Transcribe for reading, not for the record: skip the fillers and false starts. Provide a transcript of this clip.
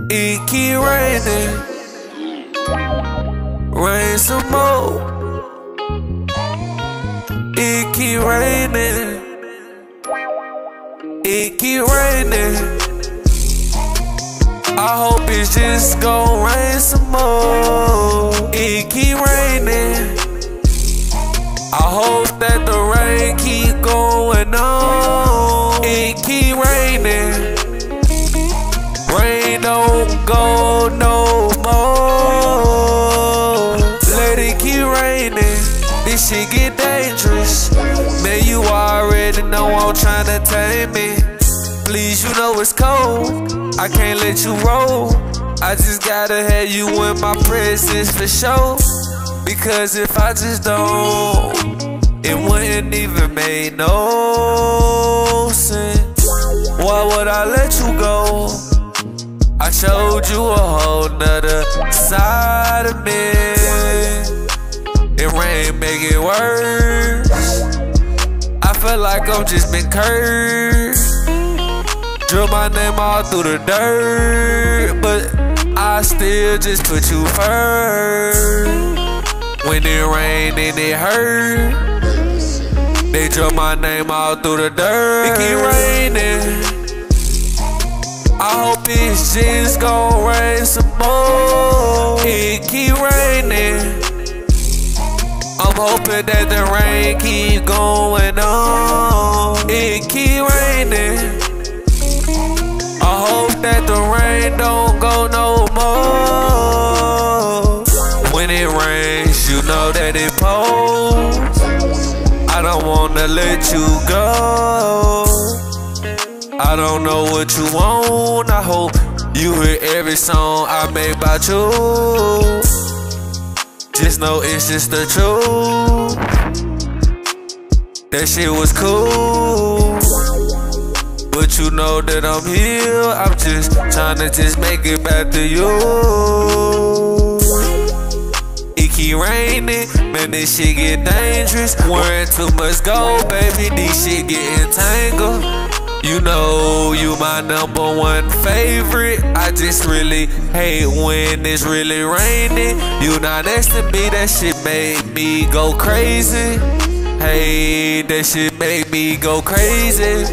It keep raining, rain some more. It keep raining, it keep raining. I hope it's just gon' rain some more. It keep raining, I hope that the rain keep going on. It keep raining, rain don't go no more. Let it keep raining, this shit get dangerous. Man, you already know I'm tryna tame me. Please, you know it's cold, I can't let you roll. I just gotta have you in my presence for sure. Because if I just don't, it wouldn't even make no sense. Why would I let you go? I showed you a whole nother side of me. It rain make it worse. I feel like I'm just been cursed. Drill my name all through the dirt, but I still just put you first. When it rain and it hurt, they drill my name all through the dirt. It keep raining, I hope it's just gon' rain some more. It keep raining, I'm hoping that the rain keep going on. It keep raining, I hope that the rain don't go no more. When it rains, you know that it pours. I don't wanna let you go. I don't know what you want, I hope you hear every song I make about you. Just know it's just the truth. That shit was cool, but you know that I'm here. I'm just tryna just make it back to you. It keep raining, man, this shit get dangerous. Wearing too much gold, baby, these shit get entangled. You know you my #1 favorite. I just really hate when it's really raining. You not next to me, that shit made me go crazy. Hey, that shit made me go crazy.